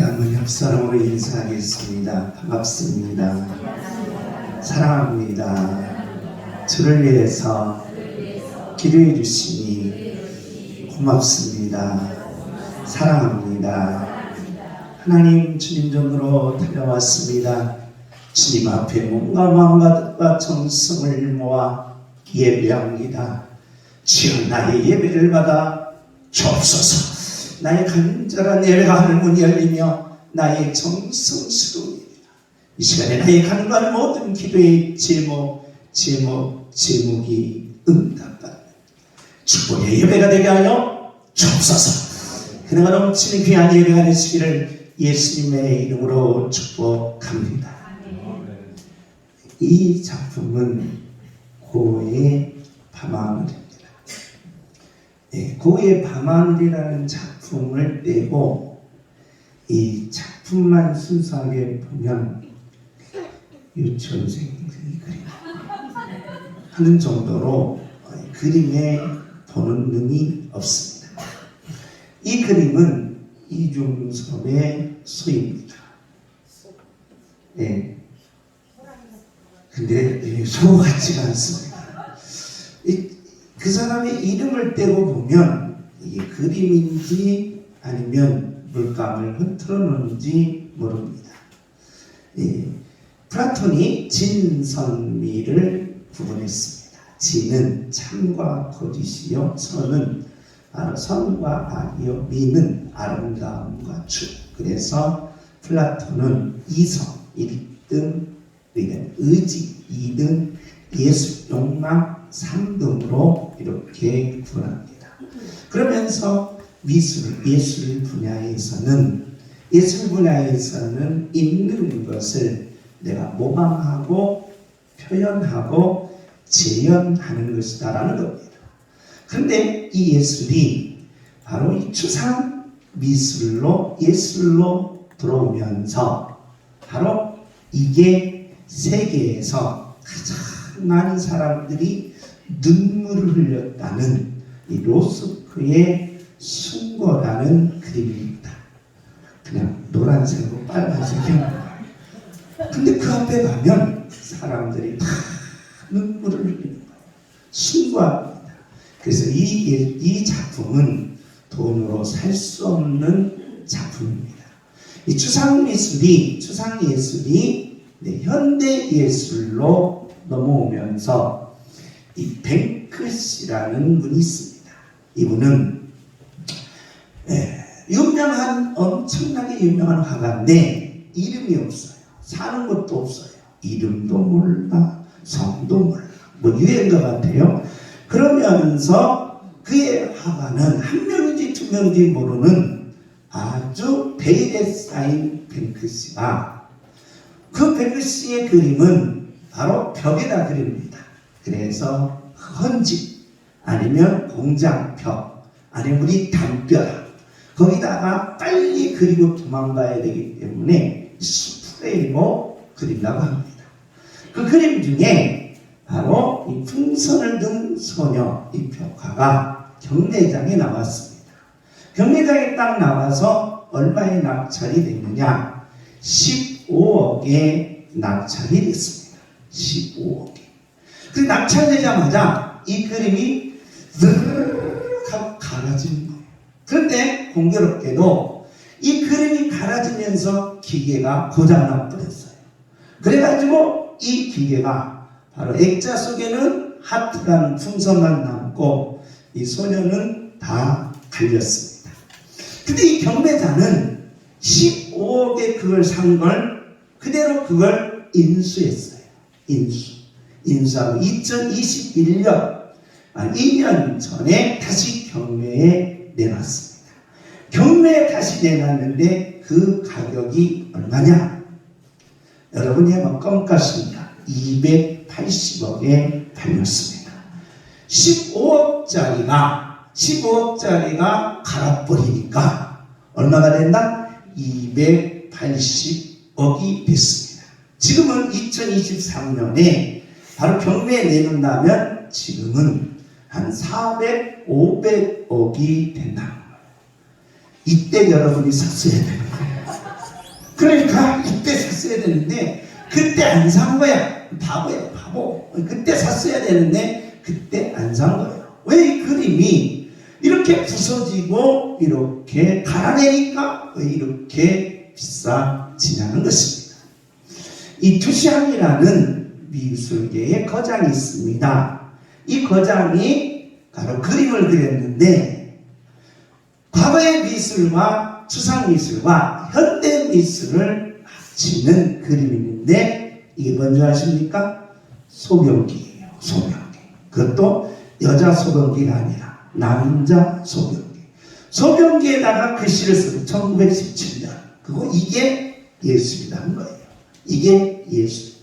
한번 옆사람으로 인사하겠습니다. 반갑습니다. 사랑합니다. 주를 위해서 기도해 주시니 고맙습니다. 사랑합니다. 하나님, 주님 전으로 달려왔습니다. 주님 앞에 몸과 마음과 뜻과 정성을 모아 예배합니다. 주여, 나의 예배를 받아 주옵소서. 나의 간절한 예배가 하늘문 열리며 나의 정성스러운 예배가 이 시간에 나의 간구하는 모든 기도의 제목이 응답받는 축복의 예배가 되게 하여 주옵소서. 그나마 넘치는 귀한 예배가 되시기를 예수님의 이름으로 축복합니다. 이 작품은 고의 밤하늘입니다. 고의 밤하늘이라는 작품을 떼고 이 작품만 순수하게 보면 유치원생들이 그림 하는 정도로 그림에 보는 눈이 없습니다. 이 그림은 이중섭의 소입니다. 근데 소 같지가 않습니다. 그 사람의 이름을 떼고 보면 이게 그림인지 아니면 물감을 흔들어 놓는지 모릅니다. 플라톤이 진선미를 구분했습니다. 진은 참과 거짓이요, 선은 선과 악이요, 미는 아름다움과 주. 그래서 플라톤은 이성 1등, 의지 2등, 예술 욕망 3등으로 이렇게 구분합니다. 그러면서 예술 분야에서는 있는 것을 내가 모방하고 표현하고 재현하는 것이다라는 겁니다. 그런데 이 예술이 바로 이 추상 예술로 들어오면서 바로 이게 세계에서 가장 많은 사람들이 눈물을 흘렸다는 이 로스크의 숭고라는 그림입니다. 그냥 노란색으로 빨간색이요. 근데 그 앞에 가면 사람들이 다 눈물을 흘리는 거예요. 숭고합니다. 그래서 이 작품은 돈으로 살 수 없는 작품입니다. 이 추상 예술이 현대 예술로 넘어오면서 이 뱅크시라는 분이 있습니다. 이분은 엄청나게 유명한 화가인데 이름이 없어요. 사는 것도 없어요. 이름도 몰라, 성도 몰라. 유행가 같아요. 그러면서 그의 화가는 한 명인지 두 명인지 모르는 아주 베일에 쌓인 뱅크시가, 그 뱅크시의 그림은 바로 벽에다 그립니다. 그래서 헌집 아니면 공장벽 아니면 우리 담벼락 거기다가 빨리 그리고 도망가야 되기 때문에 스프레이로 그린다고 합니다. 그 그림 중에 바로 이 풍선을 든 소녀, 이 벽화가 경매장에 나왔습니다. 경매장에 딱 나와서 얼마에 낙찰이 됐느냐? 15억에 낙찰이 됐습니다. 15억에. 그 낙찰되자마자 이 그림이 하고 갈아지는 거예요. 그런데 공교롭게도 이 그림이 갈아지면서 기계가 고장나 버렸어요. 그래가지고 이 기계가 바로 액자 속에는 하트라는 풍선만 남고 이 소녀는 다 갈렸습니다. 근데 이 경매자는 15억에 그걸 산 걸 그대로 그걸 인수했어요. 인수하고 2021년 2년 전에 다시 경매에 내놨습니다. 경매에 다시 내놨는데 그 가격이 얼마냐? 여러분이 한번 껌값입니다. 280억에 팔렸습니다. 15억짜리가 갈아버리니까 얼마가 된다? 280억이 됐습니다. 지금은 2023년에 바로 경매에 내놓는다면 지금은 한 400, 500억이 된다는 거예요. 이때 여러분이 샀어야 되는 거예요. 그러니까 이때 샀어야 되는데 그때 안 산 거야. 바보야, 바보. 그때 샀어야 되는데 그때 안 산 거예요. 왜 이 그림이 이렇게 부서지고 이렇게 갈아내니까 왜 이렇게 비싸지냐는 것입니다. 이 투샹이라는 미술계의 거장이 있습니다. 이 거장이 바로 그림을 그렸는데 과거의 미술과 추상미술과 현대미술을 합치는 그림인데 이게 뭔지 아십니까? 소변기예요. 소변기. 그것도 여자 소변기가 아니라 남자 소변기. 소변기에다가 글씨를 쓰고 1917년 그거 이게 예술이라는 거예요. 이게 예술.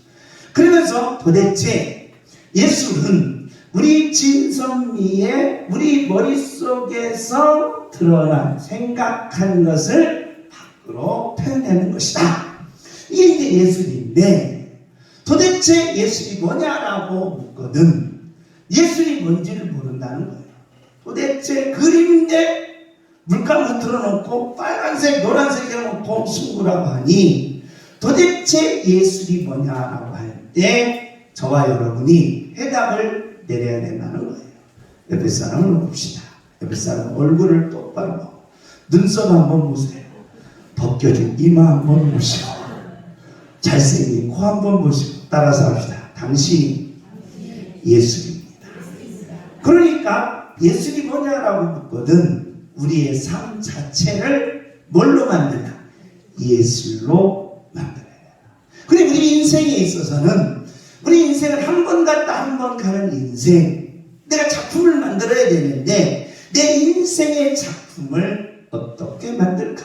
그러면서 도대체 예술은 우리 진선미의 우리 머릿속에서 드러난 생각한 것을 밖으로 표현하는 것이다. 이게 이제 예술인데 도대체 예술이 뭐냐라고 묻거든 예술이 뭔지를 모른다는 거예요. 도대체 그림인데 물감을 틀어놓고 빨간색 노란색 해놓고 승부라고 하니 도대체 예술이 뭐냐라고 할 때 저와 여러분이 해답을 내려야 된다는 거예요. 옆에 사람을 봅시다. 옆에 사람 얼굴을 똑바로 보고 눈썹 한번 보세요. 벗겨진 이마 한번 보시고 잘생긴 코 한번 보시고 따라서 합시다. 당신이 예술입니다. 그러니까 예술이 뭐냐라고 묻거든 우리의 삶 자체를 뭘로 만드냐? 예술로 만들어야 돼요. 그리고 우리 인생에 있어서는 우리 인생을 한 번 갔다 한 번 가는 인생 내가 작품을 만들어야 되는데 내 인생의 작품을 어떻게 만들까?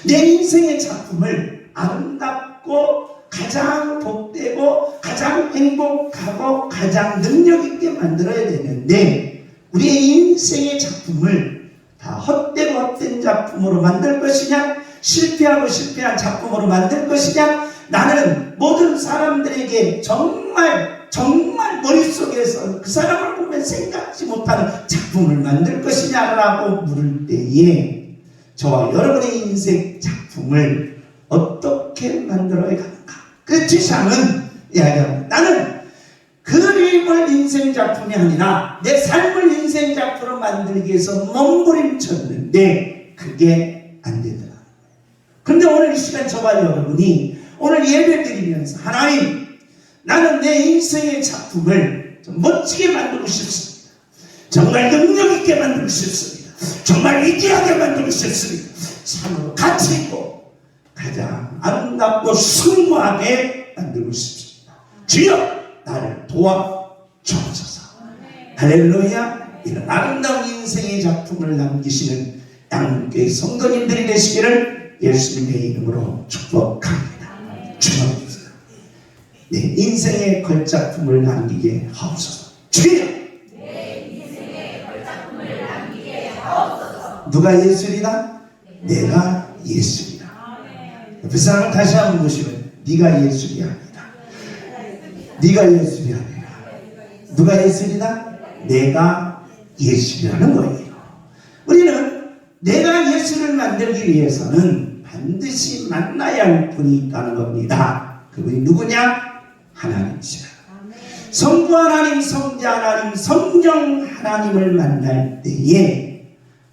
내 인생의 작품을 아름답고 가장 복되고 가장 행복하고 가장 능력있게 만들어야 되는데 우리의 인생의 작품을 다 헛되고 헛된 작품으로 만들 것이냐 실패하고 실패한 작품으로 만들 것이냐 나는 모든 사람들에게 정말 머릿속에서 그 사람을 보면 생각지 못하는 작품을 만들 것이냐라고 물을 때에 저와 여러분의 인생 작품을 어떻게 만들어야 하는가? 그 지상은 이야기합니다. 나는 그림을 인생 작품이 아니라 내 삶을 인생 작품으로 만들기 위해서 몸부림쳤는데 그게 안 되더라. 그런데 오늘 이 시간 저와 여러분이 오늘 예배 드리면서 하나님 나는 내 인생의 작품을 좀 멋지게 만들고 싶습니다. 정말 능력 있게 만들고 싶습니다. 정말 위대하게 만들고 싶습니다. 참으로 가치 있고 가장 아름답고 숭고하게 만들고 싶습니다. 주여 나를 도와주옵소서. 할렐루야. 이런 아름다운 인생의 작품을 남기시는 양교회 성도님들이 되시기를 예수님의 이름으로 축복합니다. 축복합니다. 내 인생의 걸작품을 남기게 하옵소서. 주여 내 인생의 걸작품을 남기게 하옵소서. 누가 예술이다? 내가 예술이다. 옆에 사람을 다시 한번 보시면 네가 예술이 아니다. 네가 예술이 아니라 누가 예술이다? 내가 예술이라는 거예요. 우리는 내가 예술을 만들기 위해서는 반드시 만나야 할 분이 있다는 겁니다. 그분이 누구냐? 하나님이시라. 성부 하나님, 성자 하나님, 성령 하나님을 만날 때에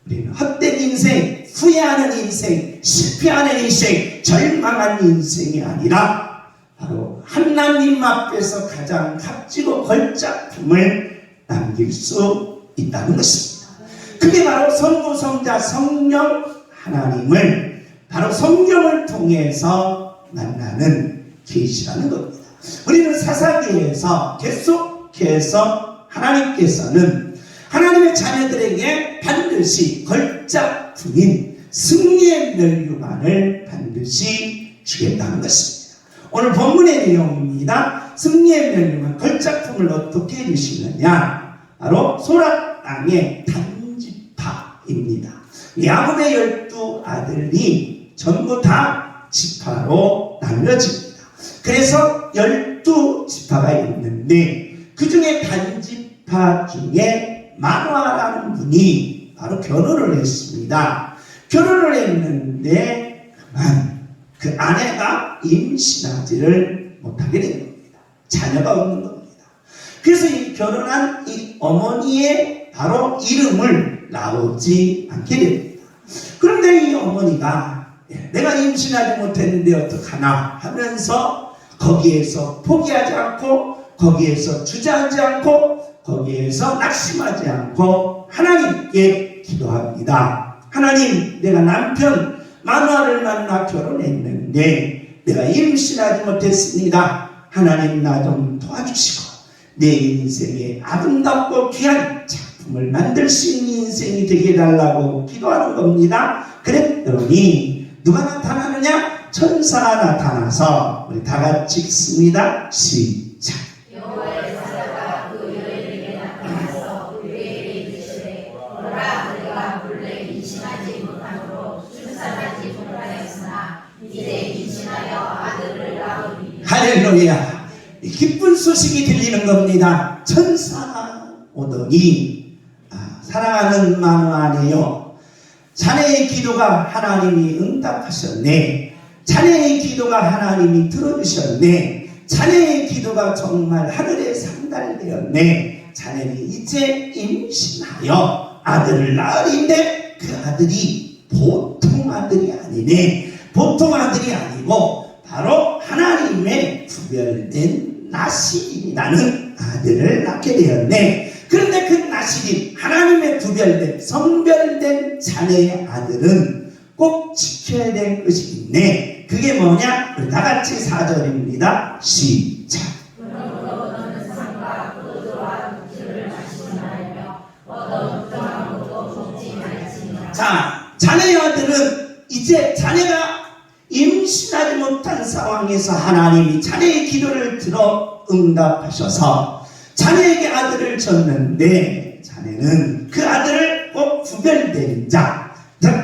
우리는 헛된 인생, 후회하는 인생, 실패하는 인생, 절망한 인생이 아니라 바로 하나님 앞에서 가장 값지고 걸작품을 남길 수 있다는 것입니다. 그게 바로 성부, 성자, 성령 하나님을 바로 성경을 통해서 만나는 계시라는 겁니다. 우리는 사사기에서 계속해서 하나님께서는 하나님의 자녀들에게 반드시 걸작품인 승리의 멸류관을 반드시 주겠다는 것입니다. 오늘 본문의 내용입니다. 승리의 멸류관 걸작품을 어떻게 해주시느냐? 바로 소라 땅의 단지파입니다. 야곱의 12아들이 전부 다 지파로 나누어집니다. 그래서 12지파가 있는데 그 중에 단지파 중에 마노아라는 분이 바로 결혼을 했습니다. 결혼을 했는데 그 아내가 임신하지를 못하게 된 겁니다. 자녀가 없는 겁니다. 그래서 이 결혼한 이 어머니의 바로 이름을 나오지 않게 됩니다. 그런데 이 어머니가 내가 임신하지 못했는데 어떡하나 하면서 거기에서 포기하지 않고, 거기에서 주저하지 않고, 거기에서 낙심하지 않고 하나님께 기도합니다. 하나님, 내가 남편 마누아를 만나 결혼했는데 내가 임신하지 못했습니다. 하나님, 나 좀 도와주시고 내 인생에 아름답고 귀한 작품을 만들 수 있는 인생이 되게 해달라고 기도하는 겁니다. 그랬더니 누가 나타나느냐? 천사가 나타나서 우리 다 같이 읽습니다. 시작. 여호와의 사자가 그 여인에게 나타나서 그에게 이르시되 보라, 그가 본래 임신하지 못함으로 출산하지 못하였으나 이제 임신하여 아들을 낳으리니. 할렐루야. 기쁜 소식이 들리는 겁니다. 천사가 오더니 사랑하는 마누아네요, 자네의 기도가 하나님이 응답하셨네. 자네의 기도가 하나님이 들어주셨네. 자네의 기도가 정말 하늘에 상달되었네. 자네는 이제 임신하여 아들을 낳으리인데 그 아들이 보통 아들이 아니네. 보통 아들이 아니고 바로 하나님의 구별된 나실이라는 아들을 낳게 되었네. 그런데 그 나실이 하나님의 구별된 성별된 자네의 아들은 꼭 지켜야 될 것이 있네. 그게 뭐냐? 우리 다 같이 4절입니다. 시작. 그러므로 너는 상과 포도주와 녹주를 마시지 말며 어떤 부정한 것도 먹지 말지니라. 자, 자네의 아들은 이제 자네가 임신하지 못한 상황에서 하나님이 자네의 기도를 들어 응답하셔서 자네에게 아들을 줬는데 자네는 그 아들을 꼭 구별된 자,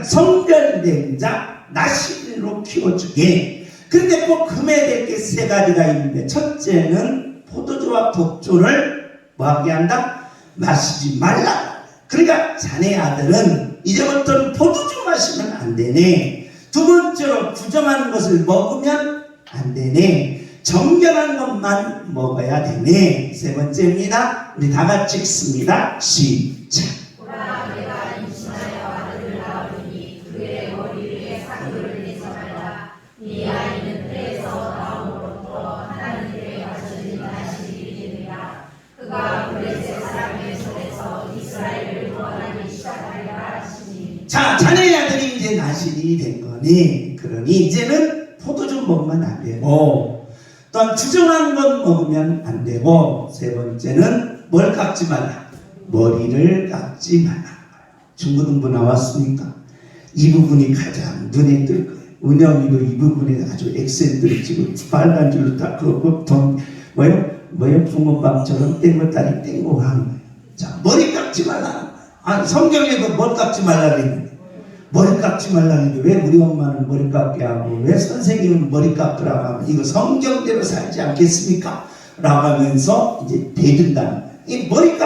성별된 자, 나실로 키워주게. 그런데 꼭 금해야 될 게 세 가지가 있는데, 첫째는 포도주와 독주를 뭐하게 한다? 마시지 말라. 그러니까 자네 아들은 이제부터는 포도주 마시면 안 되네. 두 번째로 부정한 것을 먹으면 안 되네. 정결한 것만 먹어야 되네. 세 번째입니다. 우리 다 같이 읽습니다. 시작. 보라, 내가 임신하여 아들을 낳으리니 그의 머리 위에 상도를 내지 말라. 이 아이는 폐에서 나옴으로부터 하나님께 바쳐진 나실이 되리라. 그가 블레셋 사람의 손에서 이스라엘을 구원하기 시작하리라 하시니. 자, 자네의 아들이 이제 나실이 된 거니, 그러니 이제는 포도주 먹으면 안 되고, 또한 부정한 것 먹으면 안 되고, 세 번째는 뭘 깎지 말라? 머리를 깎지 말라. 중고등부 나왔으니까 이 부분이 가장 눈에 뜰 거예요. 은영이도 이 부분에 아주 액센트를 치고 빨간 줄로 딱 그거 뭐예요? 붕어빵처럼 땡거다리 땡고 하는 거예요. 자, 머리 깎지 말라. 성경에도 머리 깎지 말라 그랬는데, 머리 깎지 말라는데 왜 우리 엄마는 머리 깎게 하고 왜 선생님은 머리 깎으라고 하면 이거 성경대로 살지 않겠습니까? 라고 하면서 이제 대든다는 거예요. 이 머리를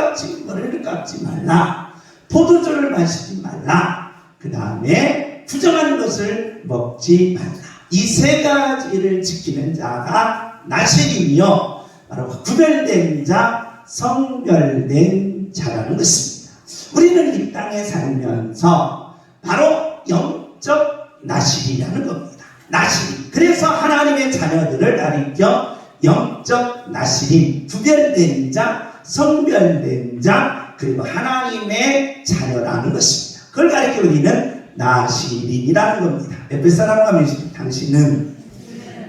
깎지 말라. 포도주를 마시지 말라. 그 다음에 부정한 것을 먹지 말라. 이 세 가지를 지키는 자가 나실이며 바로 구별된 자, 성별된 자라는 것입니다. 우리는 이 땅에 살면서 바로 영적 나실이라는 겁니다. 나실. 그래서 하나님의 자녀들을 가리켜 영적 나실인 구별된 자, 성별된 자, 그리고 하나님의 자녀라는 것입니다. 그걸 가리켜 우리는 나실인이라는 겁니다. 옆에 사람 가면 당신은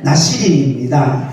나실인입니다.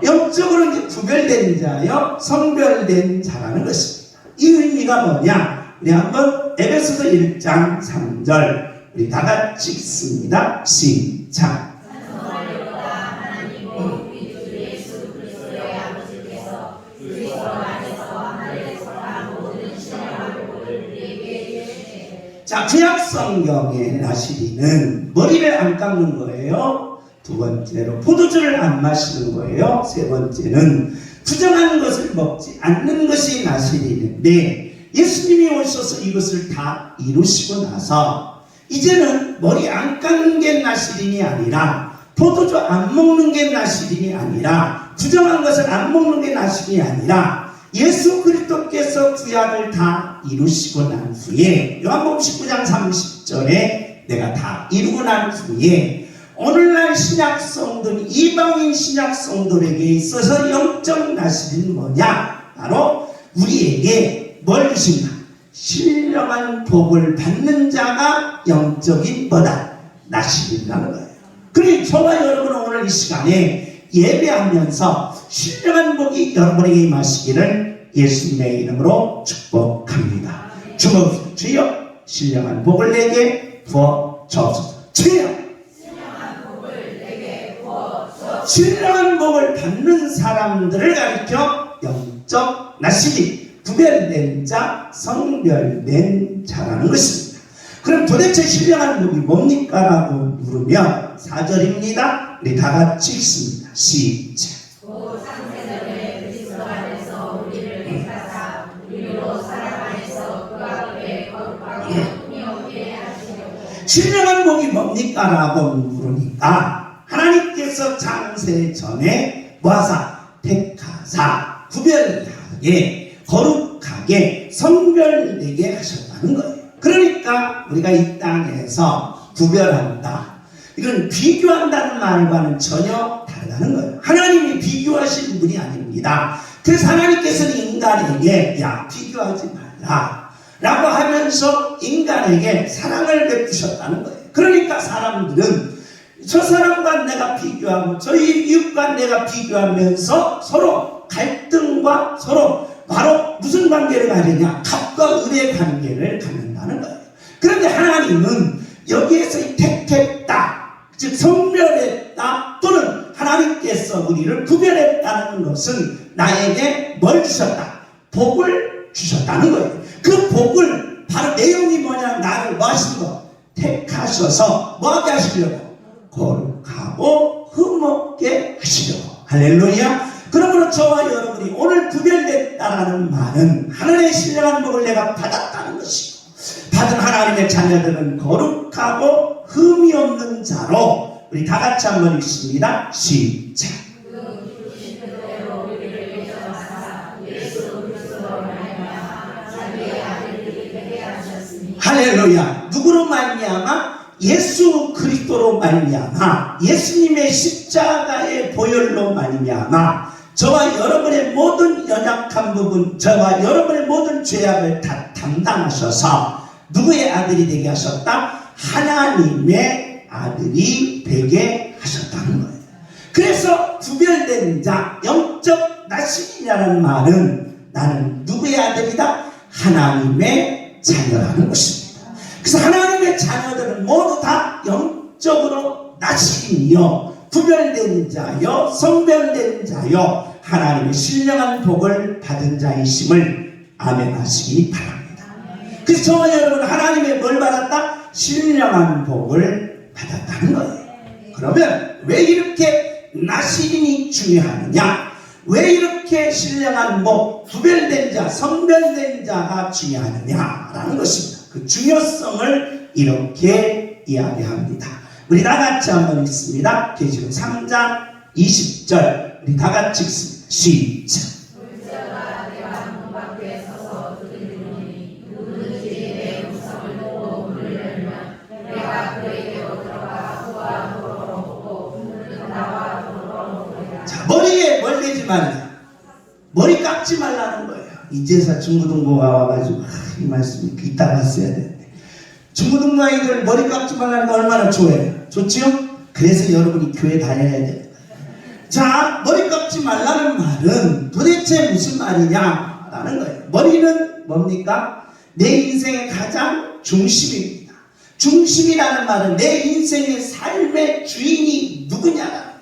영적으로 이제 구별된 자요, 성별된 자라는 것입니다. 이 의미가 뭐냐? 우리 한번 에베소서 1장 3절 우리 다 같이 읽습니다. 시작. 찬송하려다 하나님과 우리 주 예수 그리스도의 아버지께서 그리스도 안에서 하늘에 속한 모든 신령한 복을 우리에게 주시되. 자, 구약 성경의 나실이는 머리를 안 깎는 거예요. 두 번째로 포도주를 안 마시는 거예요. 세 번째는 부정한 것을 먹지 않는 것이 나실이는데, 예수님이 오셔서 이것을 다 이루시고 나서 이제는 머리 안 깎는 게 나실인이 아니라 포도주 안 먹는 게 나시린이 아니라, 부정한 것을 안 먹는 게 나시린이 아니라, 예수 그리스도께서 구약을 다 이루시고 난 후에, 요한복음 19장 30절에 내가 다 이루고 난 후에 오늘날 신약 성도는 이방인 신약 성도에게 있어서 영적 나시린 뭐냐? 바로 우리에게 뭘 주신다? 신령한 복을 받는 자가 영적인 뭐다? 나시린이라는 거예요. 그러니 저와 여러분은 오늘 이 시간에 예배하면서 신령한 복이 여러분에게 임하시기를 예수님의 이름으로 축복합니다. 주여, 신령한 복을 내게 부어 주옵소서. 주여, 신령한 복을 받는 사람들을 가리켜 영적 나시린, 구별된 자, 성별된 자라는 것입니다. 그럼 도대체 신령한 복이 뭡니까? 라고 물으면 4절입니다. 우리 다 같이 읽습니다. 시작. 오 창세전에 그리스도 안에서 우리를 택하사 우리로 사랑 안에서 그 앞에 거룩하고 흠이 없게 하시려고. 신령한 복이 뭡니까? 라고 물으니까 하나님께서 창세 전에 뭐하사? 택하사 구별하게 거룩하게 성별되게 하셨다는 거예요. 그러니까 우리가 이 땅에서 구별한다, 이건 비교한다는 말과는 전혀 다르다는 거예요. 하나님이 비교하신 분이 아닙니다. 그래서 하나님께서는 인간에게 야 비교하지 말라 라고 하면서 인간에게 사랑을 베푸셨다는 거예요. 그러니까 사람들은 저 사람과 내가 비교하고 저희 이웃과 내가 비교하면서 서로 갈등과 서로 바로 무슨 관계를 가지냐? 갑과 을의 관계를 갖는다는 거예요. 그런데 하나님은 여기에서 택했다, 즉 성별했다, 또는 하나님께서 우리를 구별했다는 것은 나에게 뭘 주셨다? 복을 주셨다는 거예요. 그 복을 바로 내용이 뭐냐? 나를 뭐 하신 거? 택하셔서 뭐 하게 하시려고? 거룩하고 흠없게 하시려고. 할렐루야. 그러므로 저와 여러분이 오늘 구별됐다라는 말은 하늘의 신령한 복을 내가 받았다는 것이고, 받은 하나님의 자녀들은 거룩하고 흠이 없는 자로, 우리 다 같이 한번 읽습니다. 시작. 할렐루야. 누구로 말미암아? 예수 그리스도로 말미암아, 예수님의 십자가의 보혈로 말미암아 저와 여러분의 모든 연약한 부분, 저와 여러분의 모든 죄악을 다 담당하셔서 누구의 아들이 되게 하셨다? 하나님의 아들이 되게 하셨다는 거예요. 그래서 구별된 자, 영적 나시린이라는 말은 나는 누구의 아들이다? 하나님의 자녀라는 것입니다. 그래서 하나님의 자녀들은 모두 다 영적으로 나시린이요, 구별된 자요, 성별된 자요, 하나님의 신령한 복을 받은 자이심을 아멘하시기 바랍니다. 그래서 저와 여러분 하나님의 뭘 받았다? 신령한 복을 받았다는 거예요. 그러면 왜 이렇게 나시린이 중요하느냐? 왜 이렇게 신령한 복, 구별된 자, 성별된 자가 중요하느냐라는 것입니다. 그 중요성을 이렇게 이야기합니다. 우리 다 같이 한번 읽습니다. 계시록 3장 20절 우리 다 같이 읽습니다. 시작. 불자가 내가 문 밖에 서서 두드리노니 누구든지 내 음성을 듣고 문을 열면 내가 그에게로 들어가 그와 도로 먹고 그는 나와 도로 먹으리라. 자, 머리에 뭘 대지 말라. 머리 깎지 말라는 거예요. 이제서 중고등부가 와가지고 이 말씀이 이따 봤어야 되는데, 중고등부 아이들 머리 깎지 말라는 거 얼마나 좋아해요? 좋지요? 그래서 여러분이 교회 다녀야 돼요. 자, 머리 깎지 말라는 말은 도대체 무슨 말이냐라는 거예요. 머리는 뭡니까? 내 인생의 가장 중심입니다. 중심이라는 말은 내 인생의 삶의 주인이 누구냐라는 거예요.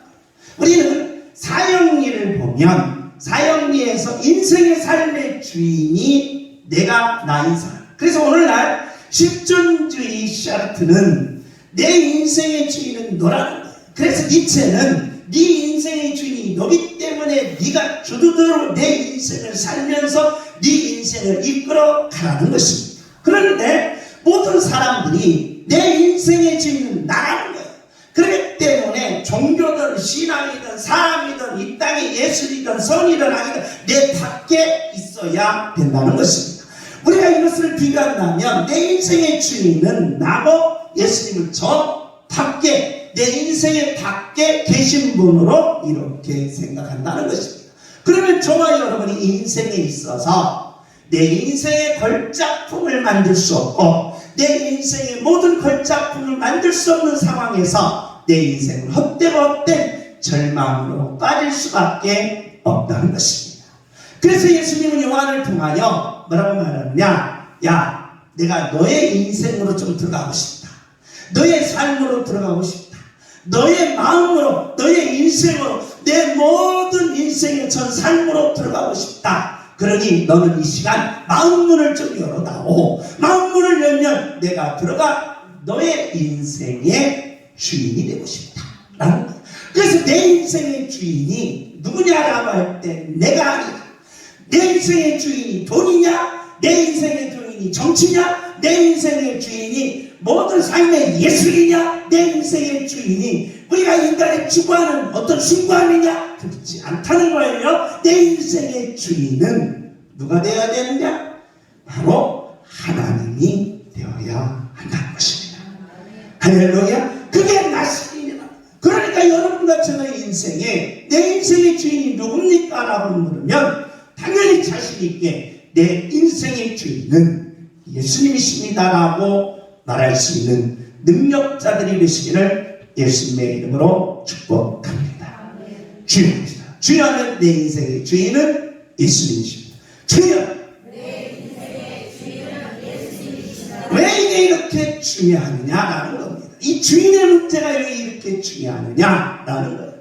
우리는 사형리를 보면 사형리에서 인생의 삶의 주인이 내가 나인 사람. 그래서 오늘날 실존주의 샤르트는 내 인생의 주인은 너라는 거예요. 그래서 니체는 네 인생의 주인이 너기 때문에 네가 주도대로 내 인생을 살면서 네 인생을 이끌어 가라는 것입니다. 그런데 모든 사람들이 내 인생의 주인은 나라는 거예요. 그렇기 때문에 종교든 신앙이든 사람이든 이 땅의 예술이든 선이든 악이든 내 밖에 있어야 된다는 것입니다. 우리가 이것을 비교한다면 내 인생의 주인은 나고 예수님은 저 밖에, 내 인생의 밖에 계신 분으로 이렇게 생각한다는 것입니다. 그러면 저와 여러분이 인생에 있어서 내 인생의 걸작품을 만들 수 없고 내 인생의 모든 걸작품을 만들 수 없는 상황에서 내 인생은 헛된 절망으로 빠질 수밖에 없다는 것입니다. 그래서 예수님은 요한을 통하여 뭐라고 말하느냐? 야, 내가 너의 인생으로 좀 들어가고 싶다. 너의 삶으로 들어가고 싶다. 너의 마음으로, 너의 인생으로, 내 모든 인생의 전 삶으로 들어가고 싶다. 그러니 너는 이 시간 마음문을 좀 열어다오. 마음문을 열면 내가 들어가 너의 인생의 주인이 되고 싶다 라는 거예요. 그래서 내 인생의 주인이 누구냐라고 할 때 내가 아니다. 내 인생의 주인이 돈이냐, 내 인생의 주인이 정치냐, 내 인생의 주인이 모든 삶의 예술이냐, 내 인생의 주인이 우리가 인간이 추구하는 어떤 순간이냐, 그렇지 않다는 거예요. 내 인생의 주인은 누가 되어야 되느냐? 바로 하나님이 되어야 한다는 것입니다. 할렐루야. 그게 나시입니다. 그러니까 여러분과 저의 인생에 내 인생의 주인이 누굽니까? 라고 물으면 당연히 자신있게 내 인생의 주인은 예수님이십니다 라고 말할 수 있는 능력자들이 되시기를 예수님의 이름으로 축복합니다. 주여입니다. 주여는 내 인생의 주인은 예수님이십니다. 주여, 내 인생의 주인은 예수님이시다. 왜 이게 이렇게 중요하느냐라는 겁니다. 이 주인의 문제가 왜 이렇게 중요하느냐라는 거예요.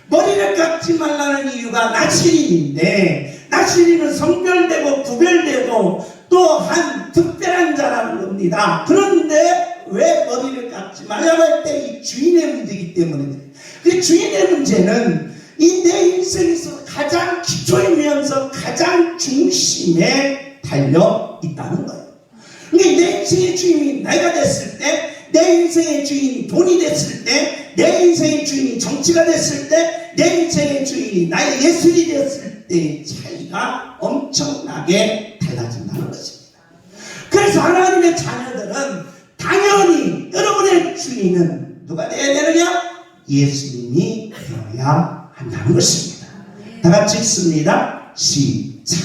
머리를 깎지 말라는 이유가 나시린인데, 나시린은 성별되고 구별되고 또한 특별한 자라는 겁니다. 그런데 왜 머리를 깎지 말라고 할 때 이 주인의 문제이기 때문에, 그 주인의 문제는 이 내 인생에서 가장 기초이면서 가장 중심에 달려 있다는 거예요. 그러니까 내 인생의 주인이 내가 됐을 때, 내 인생의 주인이 돈이 됐을 때, 내 인생의 주인이 정치가 됐을 때, 내 인생의 주인이 나의 예술이 됐을 때의 차이가 엄청나게 달라진다는 것입니다. 그래서 하나님의 자녀들은 당연히 여러분의 주인은 누가 되어야 되느냐? 예수님이 되어야 한다는 것입니다. 다 같이 읽습니다. 시작.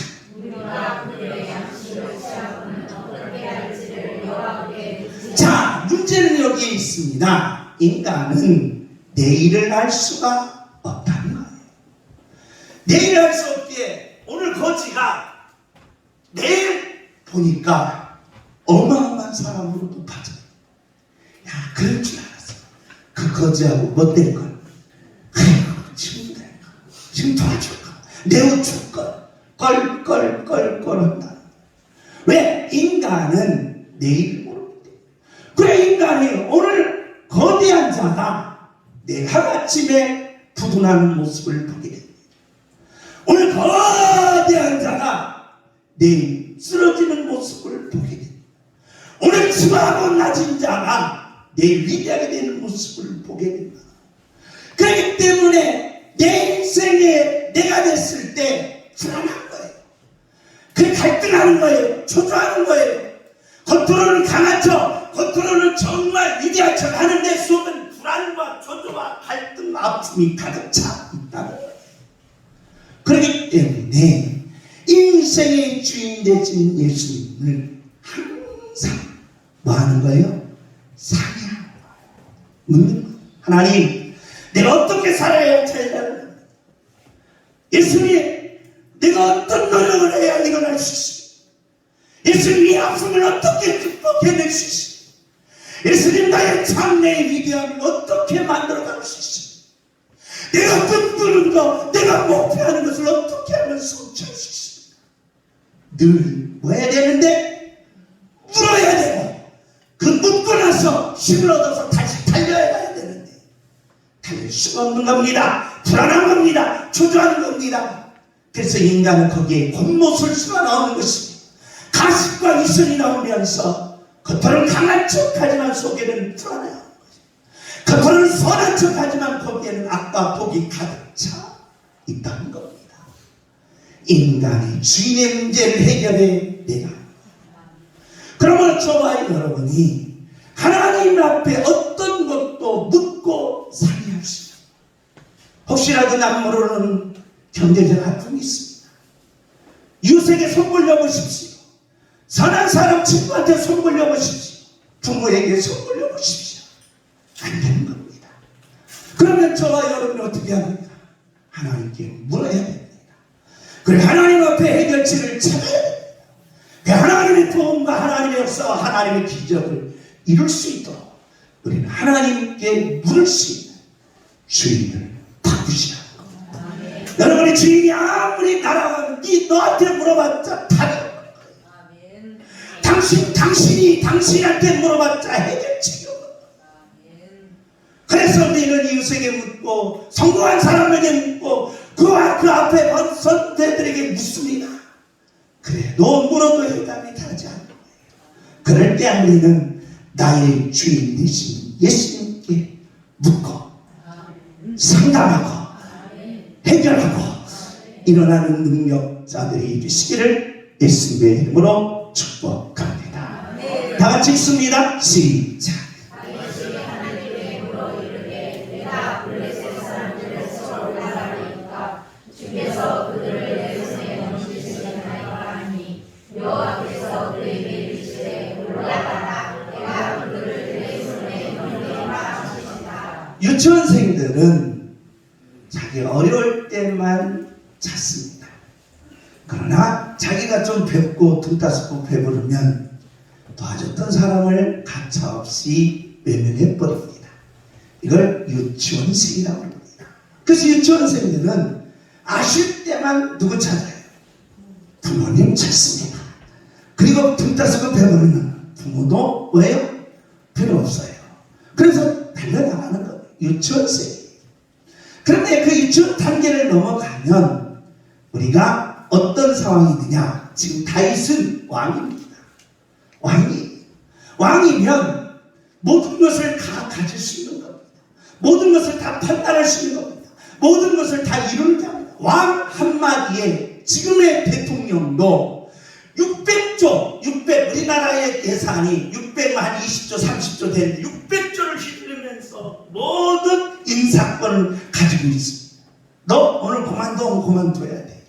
자, 문제는 여기에 있습니다. 인간은 내일을 알 수가 없다는 거예요. 내일을 알 수 없기에 오늘 거지가 내일 보니까 어마어마한 사람으로 높아져요. 야, 그럴 줄 알았어. 그 거지하고 뭐 될 걸. 지금 될 걸. 지금 도와줄 걸. 내어줄 걸. 껄껄껄껄 한다. 왜? 인간은 내일을 모르기 때문에. 그래, 인간이 오늘 거대한 자가 내일 하루아침에 부둔하는 모습을 보게 됩니다. 오늘 거대한 자가 내일 쓰러지는 모습을 보게 됩니다. 오늘 추하고 낮은 자가 내일 위대하게 되는 모습을 보게 됩니다. 그렇기 때문에 내 인생에 내가 됐을 때 불안한 거예요. 그 갈등하는 거예요. 초조하는 거예요. 겉으로는 강한 척, 겉으로는 정말 위대한 척 하는데 속은 불안과 초조와 갈등, 아픔이 가득 차 있다는 거예요. 그렇기 때문에 인생의 주인 되신 예수님을 항상 뭐 하는 거예요? 사랑하는 거예요. 묻는 거예요. 하나님, 내가 어떻게 살아야 잘 살아야 합니까? 예수님, 내가 어떤 노력을 해야 일어날 수 있습니까? 예수님, 이 아픔을 어떻게 극복해낼 수 있습니까? 예수님, 나의 장래의 위대함을 어떻게 만들어갈 수 있습니까? 내가 꿈꾸는 것, 내가 목표하는 것을 어떻게 하면 성취할 수 있습니까? 늘 뭐 해야 되는데? 물어야 되고, 그 묻고 나서 힘을 얻어서 다시 달려야 가야 되는데 달릴 수가 없는 겁니다. 불안한 겁니다. 초조한 겁니다. 그래서 인간은 거기에 곤모술수가 나오는 것입니다. 가식과 이선이 나오면서 겉으로는 강한 척하지만 속에는 불안해요. 겉으로는 선한 척하지만 거기에는 악과 복이 가득 차 있다는 겁니다. 인간이 주인의 문제를 해결해 내가. 그러므로 저와 여러분이 하나님 앞에 어떤 것도 묻고 살해할 수 있습니다. 혹시라도 남모르는 경제적 아픔이 있습니다. 이웃에게 손 벌려보십시오. 선한 사람 친구한테 손 벌려보십시오. 부모에게 손 벌려보십시오. 안 되는 겁니다. 그러면 저와 여러분이 어떻게 합니까? 하나님께 물어야 됩니다. 그래 하나님 앞에 해결책을 찾아야 됩니다. 하나님의 도움과 하나님의 역사와 하나님의 기적을 이룰 수 있도록 우리는 하나님께 물을 수 있는 주인을 바꾸시라는 겁니다. 여러분의 주인이 아무리 날아가면 너한테 물어봤자 답이 없는 거예요. 당신이 당신한테 물어봤자 해결책이 없는 거예요. 그래서 우리는 이웃에게 묻고 성공한 사람에게 묻고 그 앞에 본 선대들에게 묻습니다. 그래 너 물어도 해답이 다르지 않는 거예요. 그럴 때 우리는 나의 주인 되신 예수님께 묻고 상담하고 해결하고 일어나는 능력자들이 되시기를 예수님의 이름으로 축복합니다. 다 같이 읽습니다. 시작. 유치원생들은 자기 어려울 때만 찾습니다. 그러나 자기가 좀 뵙고 둥따스고 배부르면 도와줬던 사람을 가차없이 외면해버립니다. 이걸 유치원생이라고 합니다. 그래서 유치원생들은 아실 때만 누구 찾아요? 부모님 찾습니다. 그리고 둥따스고 배부르면 부모도 왜요? 필요 없어요. 그래서 달려나가는 거예요. 유치원생. 그런데 그 유치원 단계를 넘어가면 우리가 어떤 상황이 있느냐? 지금 다윗은 왕입니다. 왕이면 모든 것을 다 가질 수 있는 겁니다. 모든 것을 다 판단할 수 있는 겁니다. 모든 것을 다 이루는 겁니다. 왕 한마디에 지금의 대통령도 600조, 우리나라의 예산이 600만 20조, 30조 되는데 600조를 휘두르면서 모든 인사권을 가지고 있습니다. 너 오늘 그만둬야 돼.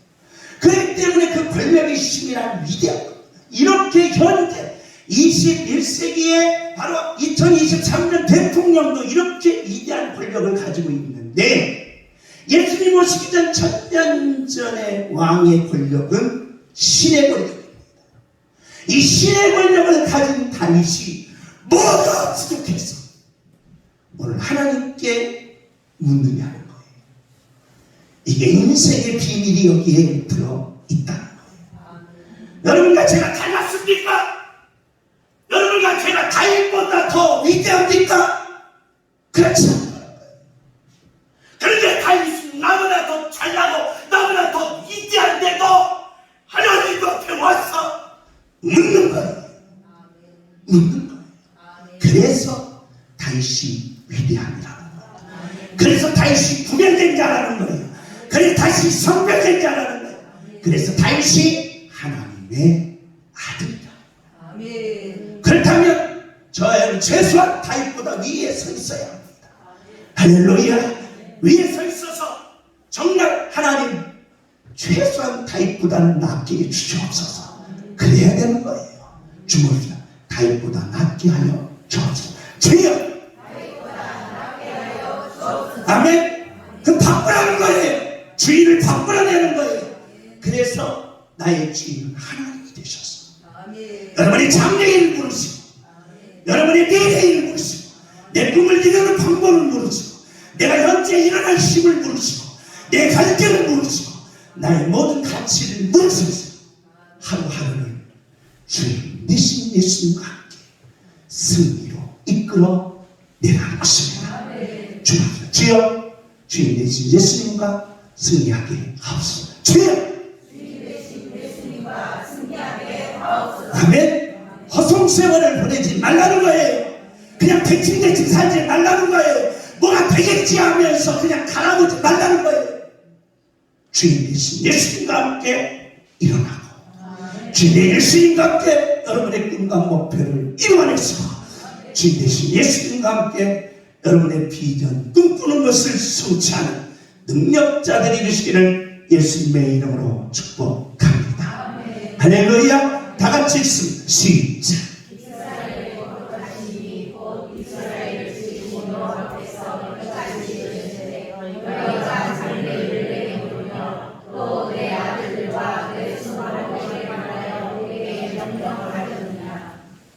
그렇기 때문에 그 권력의 힘이란 위대한 겁니다. 이렇게 현재 21세기에 바로 2023년 대통령도 이렇게 위대한 권력을 가지고 있는데 예수님 오시기 전 1000년 전의 왕의 권력은 신의 권력입니다. 이 신의 권력을 가진 다윗이 뭐가 부족해서 오늘 하나님께 묻느냐는 거예요. 이게 인생의 비밀이 여기에 들어있다는 거예요. 여러분과 제가 닮았습니까? 여러분과 제가 다윗보다 더 위대합니까? 그렇지 않아요. 그런데 다윗은 나보다 더 잘나고 나보다 더 위대한데도 하나님 앞에 와서 묻는 거예요. 그래서 다윗이 위대함이라는 거예요. 그래서 다윗이 구별된 자라는 거예요. 그래서 다윗이 성별된 자라는 거예요. 그래서 다윗이 하나님의 아들이다. 그렇다면 저는 최소한 다윗보다 위에 서 있어야 합니다. 할렐루야. 위에 서 있어서 정말 하나님 최소한 다윗보다는 낫게 해주시옵소서. 그래야 되는 거예요. 주먹이다. 다윗보다 낫게 하여 주옵소서. 주여. 아멘. 그럼 바꾸라는 거예요. 주인을 바꾸라는 거예요. 그래서 나의 주인은 하나님이 되셨어. 여러분이 장래를 모르시고 여러분의 미래를 모르시고 내 꿈을 이루는 방법을 모르시고 내가 현재 일어날 힘을 모르시고 내 갈증을 모르시고 나의 모든 가치를 모르시면서 하루하루를 주님 되신 예수님과 함께 승리로 이끌어 내가는 것입니다. 주여 주님 되신 예수님과 승리하게 하옵소서. 주여 아멘. 허송세월을 보내지 말라는 거예요. 그냥 대충 살지 말라는 거예요. 뭐가 되겠지 하면서 그냥 가라보지 말라는 거예요. 주인 되신 예수님과 함께 일어나고 주인 되신 예수님과 함께 여러분의 꿈과 목표를 이루어내시고 주인 되신 예수님과 함께 여러분의 비전 꿈꾸는 것을 성취하는 능력자들이 되시기를 예수님의 이름으로 축복합니다. 할렐루야. 다 같이 읽습니다. 시작.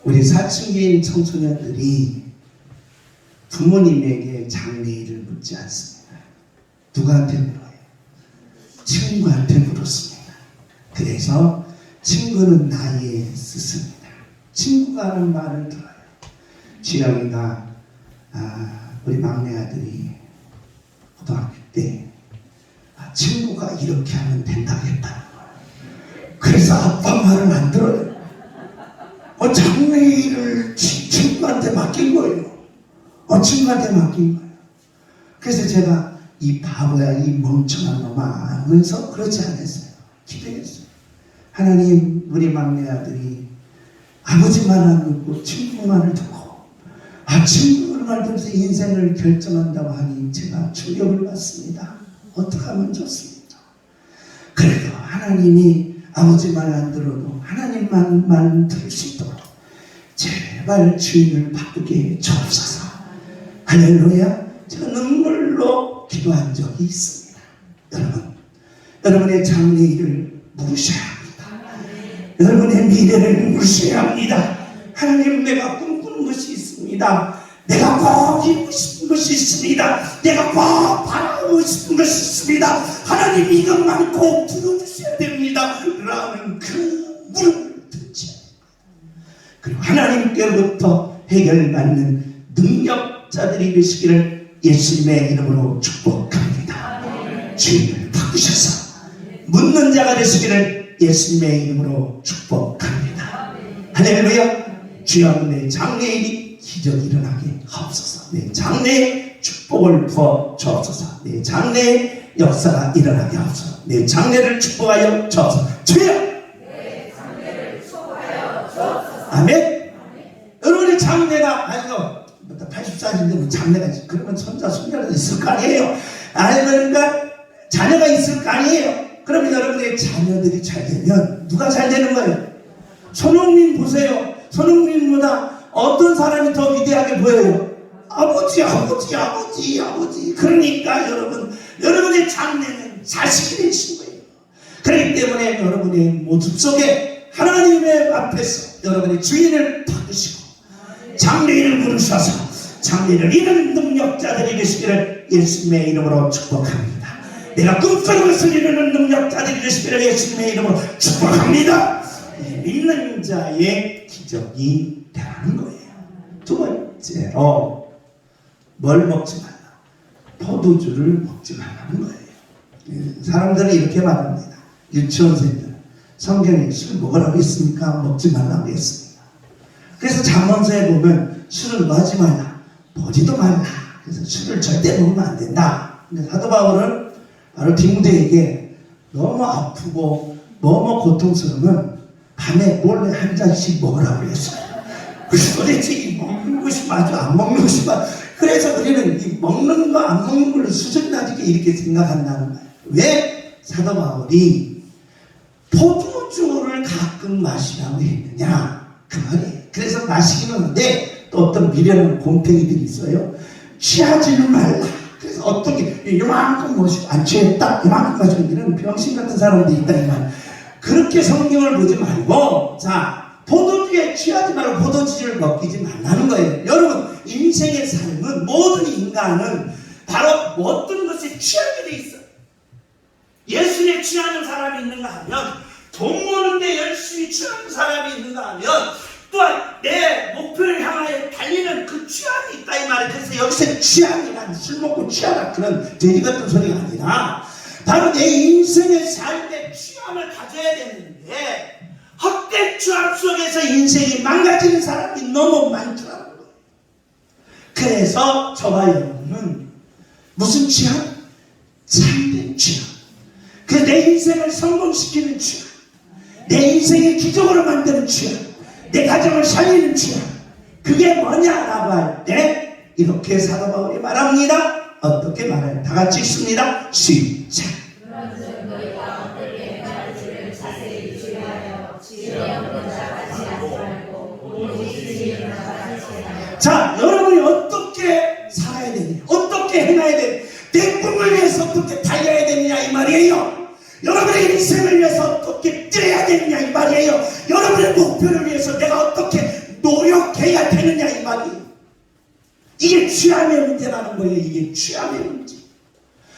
우리 사춘기인 청소년들이 부모님에게 장래일을 묻지 않습니다. 누구한테 물어요? 친구한테 물었습니다. 그래서 친구는 나의 스승이다. 친구가 하는 말을 들어요. 주영이가 우리 막내 아들이 고등학교 때 친구가 이렇게 하면 된다고 했다는 거예요. 그래서 아빠 말은 안 들어요. 장래일을 친구한테 맡긴 거예요. 친구한테 맡긴 거예요. 그래서 제가 이 바보야, 이 멍청한 놈아 하면서 그러지 않았어요. 기도했어요. 하나님, 우리 막내 아들이 아버지 말 안 듣고 친구 말을 듣고 친구 말 들으면서 인생을 결정한다고 하니 제가 충격을 받습니다. 어떻게 하면 좋습니까? 그래도 하나님이 아버지 말 안 들어도 하나님만 들을 수 있도록 제발 주인을 바꾸게 주옵소서. 할렐루야. 제가 눈물로 기도한 적이 있습니다. 여러분의 장래일을 물으셔야 합니다. 여러분의 미래를 물으셔야 합니다. 하나님, 내가 꿈꾸는 것이 있습니다. 내가 꼭 이루고 싶은 것이 있습니다. 내가 꼭 바라고 싶은 것이 있습니다. 하나님, 이것만 꼭 들어주셔야 됩니다. 라는 그 물음을 듣지. 그리고 하나님께로부터 해결받는 능력자들이 되시기를 예수님의 이름으로 축복합니다. 주님을 바꾸셔서 묻는 자가 되시기를 예수님의 이름으로 축복합니다. 할렐루야. 주여, 내 장래일이 기적이 일어나게 하옵소서. 내 장래에 축복을 부어 주옵소서. 내 장래에 역사가 일어나게 하옵소서. 내 장래를 축복하여 주옵소서. 주여, 내 장래를 축복하여 주옵소서. 아멘. 여러분의 장래가 84인데 뭐 장래가 있어. 그러면 손자 손녀가 있을 거 아니에요. 그러니까 자녀가 있을 거 아니에요. 그러면 여러분의 자녀들이 잘 되면 누가 잘 되는 거예요? 손흥민 보세요. 손흥민보다 어떤 사람이 더 위대하게 보여요? 아버지. 그러니까 여러분의 장래는 자식이 되신 거예요. 그렇기 때문에 여러분의 모습 속에 하나님의 앞에서 여러분의 주인을 바꾸시고 장래를 부르셔서 장래를 이루는 능력자들이 되시기를 예수님의 이름으로 축복합니다. 내가 꿈꾸는 것을 이루는 능력자들이 되시기를 예수님의 이름으로 축복합니다. 믿는 자의 기적이 되는 거예요. 두 번째로 뭘 먹지 말라? 포도주를 먹지 말라는 거예요. 사람들은 이렇게 말합니다. 유치원생들 성경에 술 먹으라고 했습니까? 먹지 말라고 했습니다. 그래서 잠언서에 보면 술을 넣지 말라, 보지도 말라. 그래서 술을 절대 먹으면 안 된다. 근데 사도 바울은 바로 디모데에게 너무 아프고 너무 고통스러우면 밤에 몰래 한 잔씩 먹으라고 했어요. 그래서 도대체 이 먹는 것이 맞아, 안 먹는 것이 맞아. 그래서 우리는 이 먹는 거 안 먹는 걸 수준 낮게 이렇게 생각한다는 거예요. 왜 사도 바울이 포도주를 가끔 마시라고 했느냐, 그 말이에요. 그래서 마시기는 하는데 또 어떤 미련한 곰탱이들이 있어요. 취하지는 말라. 그래서 어떤 게 이만큼 마시고 안 취했다, 이만큼 마시고 이런 병신 같은 사람들이 있다 이 말. 그렇게 성경을 보지 말고, 포도주에 취하지 말고 포도주를 먹이지 말라는 거예요. 여러분, 인생의 삶은 모든 인간은 바로 어떤 것에 취하게 돼 있어요. 예술에 취하는 사람이 있는가 하면, 돈 버는데 열심히 취하는 사람이 있는가 하면, 또한 내 목표를 향하여 달리는 그 취함이 있다 이 말이에요. 그래서 여기서 취함이란 술 먹고 취하라 그런 돼지 같은 소리가 아니라 바로 내 인생의 삶의 취함을 가져야 되는데, 헛된 취함 속에서 인생이 망가지는 사람이 너무 많더라고요. 그래서 저와 여러분은 무슨 취향? 참된 취향. 그 내 인생을 성공시키는 취향, 내 인생의 기적으로 만드는 취향, 내 가정을 살리는 취향. 그게 뭐냐라고 할 때 이렇게 사도 바울이 말합니다. 어떻게 말해요? 다 같이 읽습니다. 시작. 그런즉 너희가 어떻게 행할지를 자세히 주의하여 지혜의 없는 자같이 하지 말고 오직 지혜의 자같이 하여. 자, 여러분이 어떻게 살아야 되냐? 어떻게 행해야 되냐? 내 꿈을 위해서 어떻게 달려야 되느냐 이 말이에요. 여러분의 인생을 위해서 어떻게 뛰어야 되느냐 이 말이에요. 여러분의 목표를 위해서 내가 어떻게 노력해야 되느냐 이 말이에요. 이게 취함의 문제라는 거예요. 이게 취함의 문제.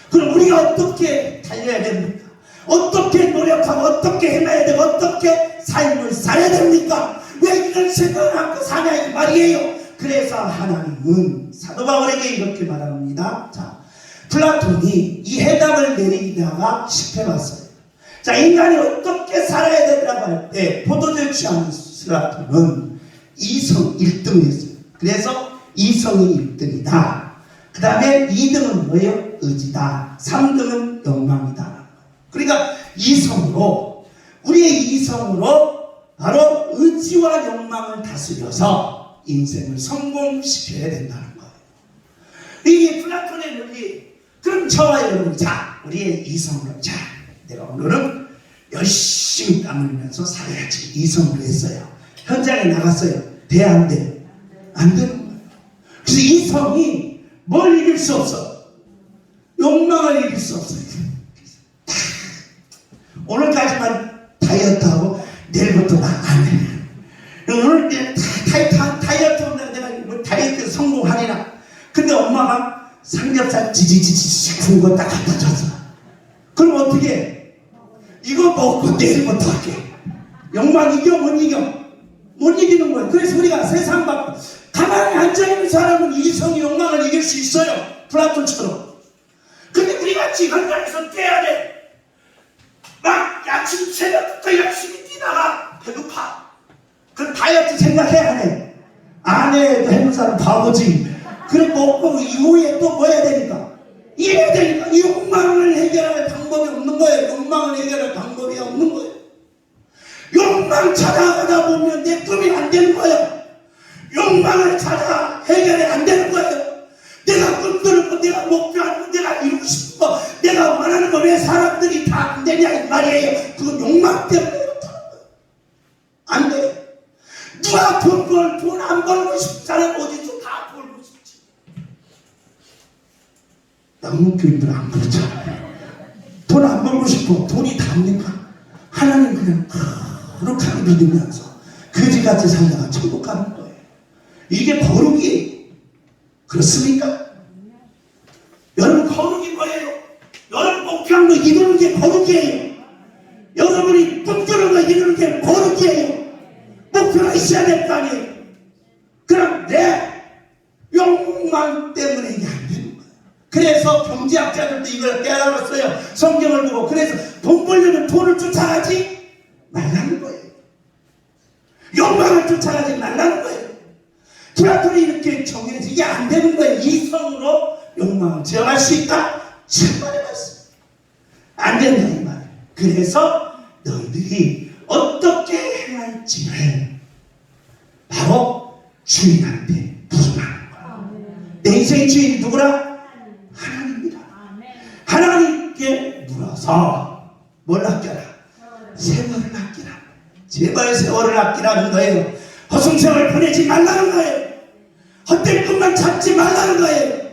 그럼 우리가 어떻게 달려야 됩니까? 어떻게 노력하고 어떻게 해놔야 되고 어떻게 삶을 살아야 됩니까? 왜 이런 생각을 하고 사냐 이 말이에요. 그래서 하나님은 사도 바울에게 이렇게 말합니다. 자, 플라톤이 이 해답을 내리다가 실패했어요. 자, 인간이 어떻게 살아야 되라고 할 때 포도주를 취하는 플라톤은 이성 1등을 했어요. 그래서 이성이 1등이다. 그 다음에 2등은 뭐예요? 의지다. 3등은 욕망이다. 그러니까 이성으로, 우리의 이성으로 바로 의지와 욕망을 다스려서 인생을 성공시켜야 된다는 거예요. 이게 플라톤의 논리. 그럼 저와 여러분, 자, 우리의 이성으로, 자, 내가 오늘은 열심히 땀 흘리면서 살아야지. 이성으로 했어요. 현장에 나갔어요. 돼, 안 돼? 안 되는 거예요. 그래서 이성이 뭘 이길 수 없어? 욕망을 이길 수 없어요. 오늘까지만 다이어트하고 내일부터 나 안 해. 오늘 다이어트 내가 뭐 다이어트 성공하리라. 근데 엄마가 삼겹살 지지지지 구운 거 딱 갖다 줬어. 그럼 어떻게 해? 이거 먹고 내일부터 할게. 욕망 이겨 못 이겨? 못 이기는 거예요. 그래서 우리가 세상 밖 가만히 앉아있는 사람은 이성이 욕망을 이길 수 있어요. 플라톤처럼. 근데 우리같이 현장에서 뛰어야 돼. 막 아침 새벽부터 열심히 뛰다가 배고파. 그럼 다이어트 생각해야 해. 안 해. 해는 사람 바보지. 그래 먹고 이후에 또 뭐 해야 되니까? 이래야 되니까. 이 욕망을 해결할 방법이 없는 거예요. 욕망을 해결할 방법이 없는 거예요. 욕망 찾아가다 보면 내 꿈이 안 되는 거예요. 욕망을 찾아 해결이 안 되는 거예요. 내가 꿈꾸는 거, 내가 목표하는 거, 내가 이루고 싶은 거, 내가 원하는 거 왜 사람들이 다 안 되냐 이 말이에요. 그건 욕망 때문에 그렇다는 거예요. 안 돼. 누가 돈 안 벌고 싶은 사람 어디서 다 벌고 싶지. 영국 교인들 안 그렇잖아요. 돈 안 벌고 싶어. 돈이 답니까? 하나님 그냥 거룩하게 믿으면서 거지같이 살다가 천국 가는 거예요. 이게 거룩이에요. 그렇습니까? 여러분 거룩이 뭐예요? 여러분 목표한 거 이루는 게 거룩이에요. 여러분이 꿈꾸는 거 이루는 게 거룩이에요. 목표가 있어야 될 거 아니에요. 그럼 내 욕망 때문에 이게 안 되는 거예요. 그래서 경제학자들도 이걸 깨달았어요. 성경을 보고. 그래서 돈 벌려면 돈을 쫓아가지 말라는 거예요. 욕망을 쫓아가지 말라는 거예요. 플라톤이 이렇게 정의해서 이게 안 되는 거예요. 이성으로 욕망을 제어할 수 있다? 정말의 말씀. 안 된다 이 말이에요. 그래서 너희들이 어떻게 행할지를 바로 주인한테 물어가는 거야. 내 인생의 주인이 누구라? 하나님이다. 하나님께 물어서 뭘 아껴라? 세월을 아끼라. 제발 세월을 아끼라는 거예요. 허송세월 보내지 말라는 거예요. 헛된 꿈만 찾지 말라는 거예요.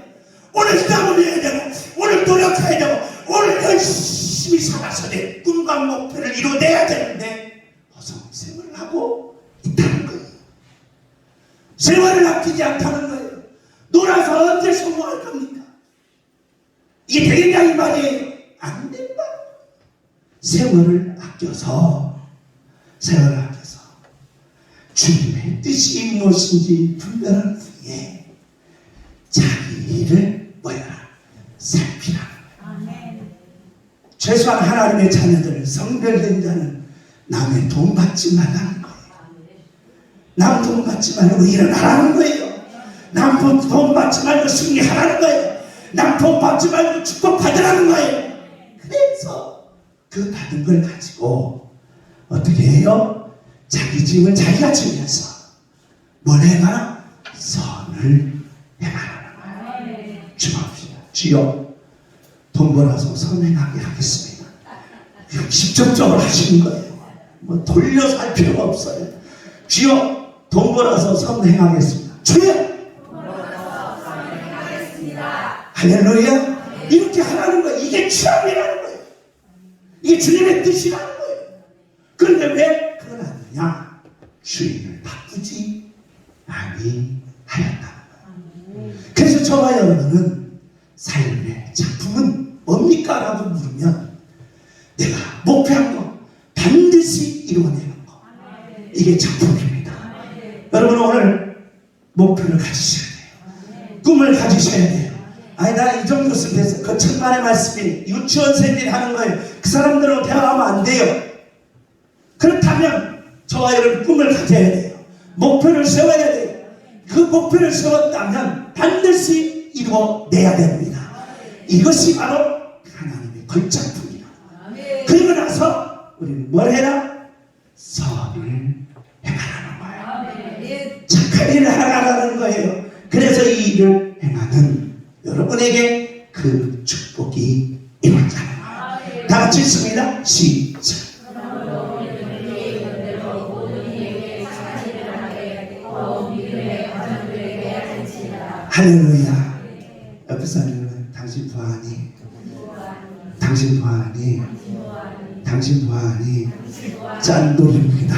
오늘 땀을 내야 되고 오늘 노력해야 되고 오늘 열심히 살아서 내 꿈과 목표를 이루어내야 되는데 허송세월을 하고 있다는 거예요. 세월을 아끼지 않다는 거예요. 놀아서 언제 성공할 겁니까? 이게 되겠냐 이 말이에요. 안 된다. 세월을 아껴서 주님의 뜻이 무엇인지 분별한 후에 자기 일을 뭐야? 살피라. 최소한 하나님의 자녀들, 성별된 자는 남의 돈 받지 말라는 거예요. 남 돈 받지 말고 일을 하라는 거예요. 난 돈 받지 말고 승리하라는 거예요. 난 돈 받지 말고 축복받으라는 거예요. 그래서 그 받은 걸 가지고 어떻게 해요? 자기 짐을 자기가 지면서 뭘 해가? 선을 행하라는 거예요. 주합시다. 주여, 돈 벌어서 선행하게 하겠습니다. 이거 직접적으로 하시는 거예요. 뭐 돌려서 할 필요가 없어요. 주여, 돈 벌어서 선행하겠습니다. 주여! 할렐루야! 이렇게 하라는 거예요. 이게 취함이라는 거예요. 이게 주님의 뜻이라는 거예요. 그런데 왜 그걸 안 하냐? 주인을 바꾸지 아니하였다는 거예요. 그래서 저와 여러분은 삶의 작품은 뭡니까? 라고 물으면 내가 목표한 거 반드시 이루어내는 거, 이게 작품입니다. 여러분 오늘 목표를 가지셔야 돼요. 꿈을 가지셔야 돼요. 아니 나 이 정도 쓰면 됐어. 그 천만의 말씀이 유치원생들이 하는 거예요. 그 사람들하고 대화하면 안 돼요. 그렇다면 저와 여러분 꿈을 가져야 돼요. 목표를 세워야 돼요. 그 목표를 세웠다면 반드시 이루어내야 됩니다. 이것이 바로 하나님의 걸작품이다. 그리고 나서 우리는 뭘 해라? 선을 행하라는 거예요. 착한 일을 하라는 거예요. 그래서 이 일을 행하는 여러분에게 그 축복이 임하는 거예요. 다 같이 읽습니다. 시작. 할렐루야. 옆에 사람은 당신 부하니, 당신 부하니, 당신 부하니 짠돌입니다.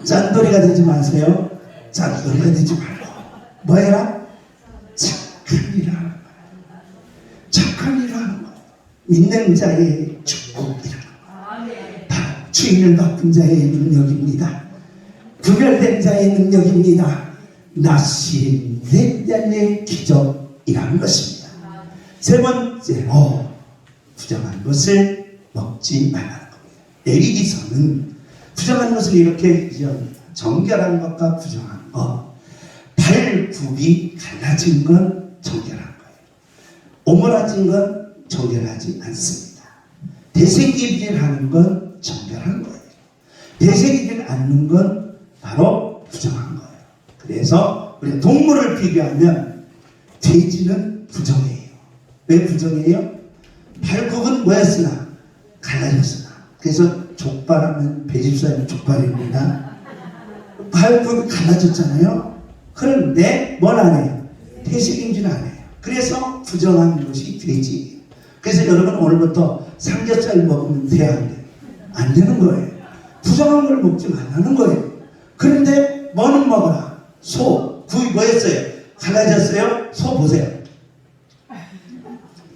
짠돌이가 되지 마세요. 짠돌이가 되지 말고 뭐 해라? 착한 일을 하는 거예요. 착한 일을 하는 거예요. 믿는 자의 축복이라는 거예요. 바로 주인을 바꾼 자의 능력입니다. 구별된 자의 능력입니다. 나시된 자의 기적이라는 것입니다. 세 번째로 부정한 것을 먹지 말라는 겁니다. 레위기서는 부정한 것을 이렇게 정결한 것과 부정한 것, 발굽이 갈라진 건 정결한 거예요. 오므라진 건 정결하지 않습니다. 되새김질하는 건 정결한 거예요. 되새기질 않는 건 바로 부정한 거예요. 그래서 우리가 동물을 비교하면 돼지는 부정해요. 왜 부정해요? 발굽은 뭐였으나 갈라졌으나. 그래서 족발하면 배집사는 족발입니다. 발굽이 갈라졌잖아요. 그런데 뭘 안 해요? 되새김질 안 해요. 그래서 부정한 것이 돼지예요. 그래서 여러분 오늘부터 삼겹살 먹으면 돼야 안 돼요? 안 되는 거예요. 부정한 걸 먹지 말라는 거예요. 그런데 뭐는 먹어라? 소, 구이 뭐였어요? 갈라졌어요? 소 보세요.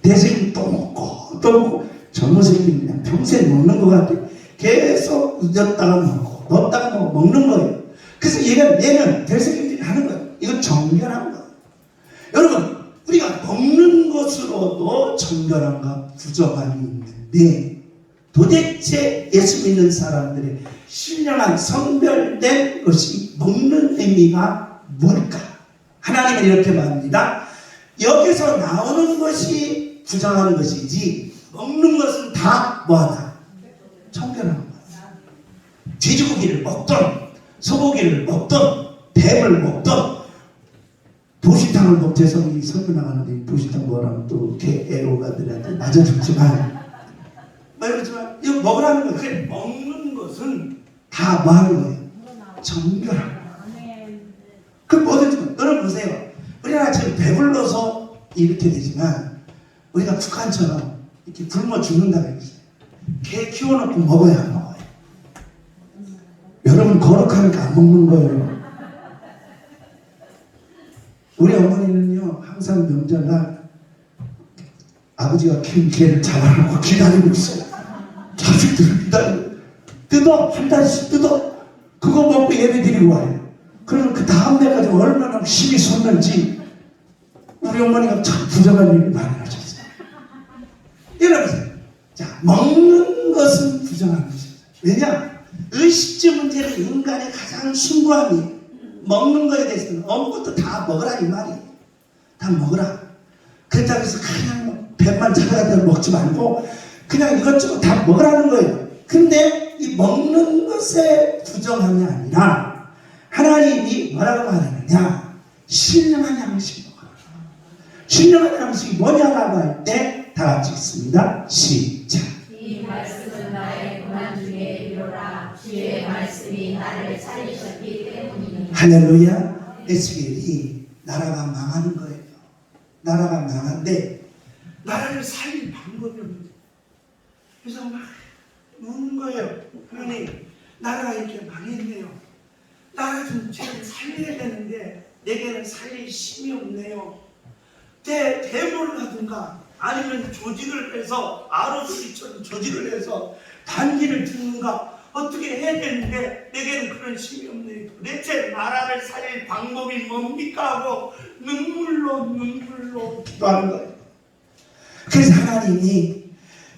대신 또 먹고 또 먹고 젊은 새끼는 그냥 평생 먹는 것 같아요. 계속 넣었다가 먹고 넣었다가 먹는 거예요. 그래서 얘는 대세김질 하는 거예요. 이건 정결한 거예요. 여러분 우리가 먹는 것으로도 정결함과 부정함이 있는데 도대체 예수 믿는 사람들의 신령한 성별된 것이 먹는 의미가 뭘까? 하나님은 이렇게 말합니다. 여기서 나오는 것이 부정한 것이지 먹는 것은 다 뭐하다? 정결한 거야. 돼지고기를 먹던 소고기를 먹던 뱀을 먹던 도시탕을 먹대서 이 설교 나가는데 도시탕 뭐라면 또 이렇게 애로가들한테 맞아줬지만 말하지만 이거 먹으라는 거예요. 그래 먹는 것은 다 뭐 하는 거예요? 정결한 거예요. 그 뭐든지 여러분 보세요. 우리나라 지금 배불러서 이렇게 되지만 우리가 북한처럼 이렇게 굶어 죽는다고 했어요. 개 키워놓고 먹어야 안 먹어요. 여러분 거룩하니까 안 먹는 거예요. 우리 어머니는요 항상 명절날 아버지가 키운 개를 잡아놓고 기다리고 있어요. 자식들을 기다리고 뜯어 한 달씩 뜯어 그거 먹고 예배 드리고 와요. 그러면 그 다음 날까지 얼마나 힘이 솟는지 우리 어머니가 참 부정한 일을 많이 하셨어요. 여러분 자 먹는 것은 부정한 것입니다. 왜냐? 의식주 문제는 인간의 가장 숭고함이에요. 먹는 거에 대해서는 아무것도 다 먹으라 이 말이에요. 다 먹으라. 그렇다고 해서 그냥 배만 차려다 먹지 말고 그냥 이것저것 다 먹으라는 거예요. 근데 이 먹는 것에 부정함이 아니라 하나님이 뭐라고 말하느냐, 신령한 양식 먹어라. 신령한 양식이 뭐냐라고 할 때 다 같이 읽습니다. 시작. 이 말씀은 나의 고난 중에 이르라. 주의 말씀이 나를 살리셨기 때문이니. 할렐루야. 에스겔이 나라가 망하는 거예요. 나라가 망한데 나라를 살릴 방법이 없는 거예요. 그래서 막 우는 거예요. 하나님, 나라가 이렇게 망했네요. 나라 좀 제가 살려야 되는데 내게는 살릴 힘이 없네요. 대모를 하든가 아니면 조직을 해서 ROC처럼 조직을 해서 단기를 듣는가 어떻게 해야 되는데 내게는 그런 힘이 없네요. 도대체 나라를 살릴 방법이 뭡니까 하고 눈물로 기도하는 거예요. 그래서 하나님이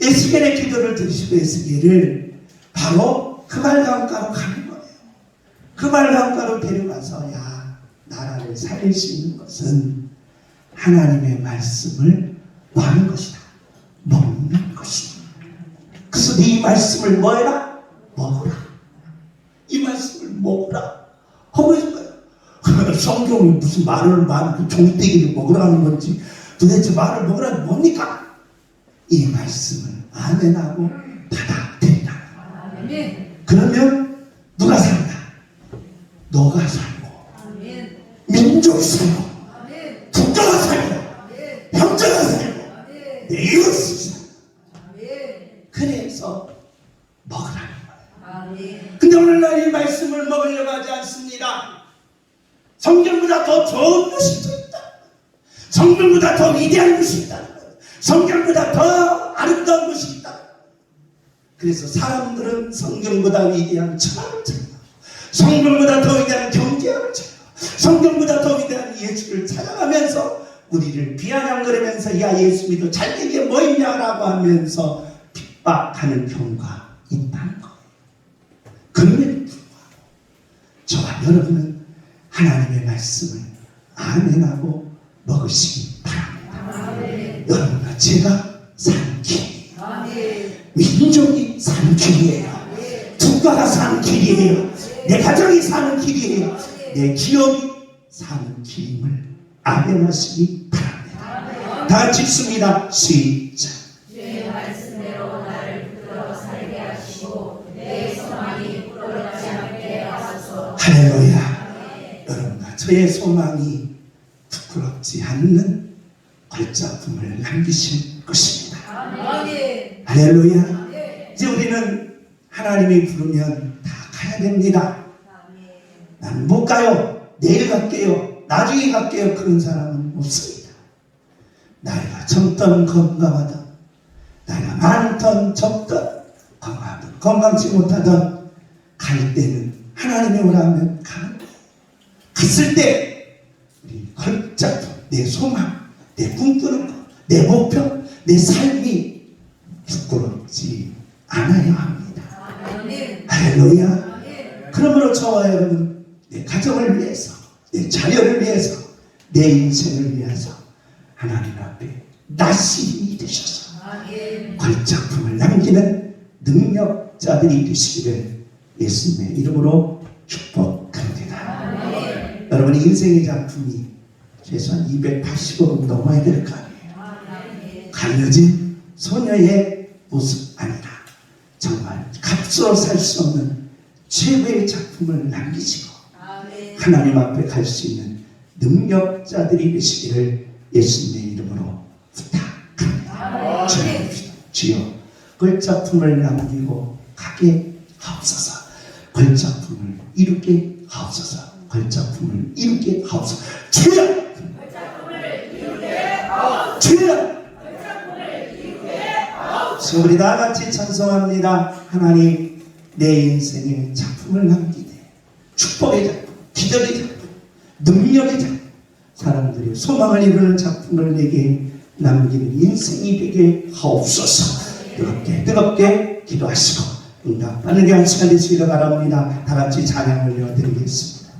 에스겔의 기도를 들으시고 에스겔을 바로 그말강가로 가는 거예요. 그말강가로 데려가서 야, 나라를 살릴 수 있는 것은 하나님의 말씀을 뭐 하는 것이다. 먹는 것이다. 그래서 네 말씀을 뭐 해라? 먹어라. 이 말씀을 먹어라 하고 있는 거예요. 성경이 무슨 말을 종떼기를 먹으라는 건지 도대체 말을 먹으라는 뭡니까? 이 말씀을 아멘하고 받아들이라. 그러면 누가 산다? 너가 살고 민족이 살고 국가가 살고 형제가 살고 내 이웃이 살고. 그래서 먹으라는 거예요. 근데 오늘날 이 말씀을 먹으려고 하지 않습니다. 성경보다 더 좋은 것이 있다. 성경보다 더 위대한 것이 있다. 성경보다 더 아름다운 것이 있다. 그래서 사람들은 성경보다 위대한 천하를 찾고 성경보다 더 위대한 경제학을 찾고 성경보다 더 위대한 예수를 찾아가면서 우리를 비아냥거리면서 야, 예수 믿어 잘 된 게 뭐 있냐라고 하면서 핍박하는 경우가 있다는 거예요. 그럼에도 불구하고 저와 여러분은 하나님의 말씀을 아멘하고 먹으시기 바랍니다. 여러분과 제가 사는 길이에요. 민족이 사는 길이에요. 국가가 사는 길이에요. 내 가정이 사는 길이에요. 내 기업이 사는 길임을 아멘하시기 바랍니다. 다 같이 읽습니다. 시작. 주의 말씀대로 나를 붙들어 살게 하시고 내 소망이 부끄럽지 않게 하소서. 할렐루야. 여러분과 저의 소망이 부끄럽지 않는 걸작품을 남기실 것입니다. 할렐루야. 이제 우리는 하나님이 부르면 다 가야 됩니다. 나는 못 가요. 내일 갈게요. 나중에 갈게요. 그런 사람은 없습니다. 나이가 젊든 건강하든 나이가 많든 적든 건강하든 건강치 못하든 갈 때는 하나님이 오라면 가는 거예요. 갔을 때 우리 걸작품, 내 소망, 내 꿈꾸는 것, 내 목표, 내 삶이 부끄럽지 않아야 합니다. 할렐루야. 그러므로 저와 여러분 내 가정을 위해서, 내 자녀를 위해서, 내 인생을 위해서 하나님 앞에 낯이 되셔서 걸작품을 남기는 능력자들이 되시기를 예수님의 이름으로 축복합니다. 여러분의 인생의 작품이 최소한 280억은 넘어야 될 거 아니에요. 가려진 소녀의 모습 아니라 정말 값으로 살 수 없는 최고의 작품을 남기시고 하나님 앞에 갈 수 있는 능력자들이 되시기를 예수님의 이름으로 부탁합니다. 주여 걸작품을 남기고 가게 하옵소서. 걸작품을 이루게 하옵소서. 걸작품을 이루게 하옵소서. 주여! 주여! 우리 다 같이 찬송합니다. 하나님, 내 인생에 작품을 남기네. 축복의 작품, 기적의 작품, 능력의 작품, 사람들이 소망을 이루는 작품을 내게 남기는 인생이 되게 하옵소서. 뜨겁게 기도하시고 응답받는 귀한 시간 되시기를 바랍니다. 다 같이 찬양을 올려드리겠습니다.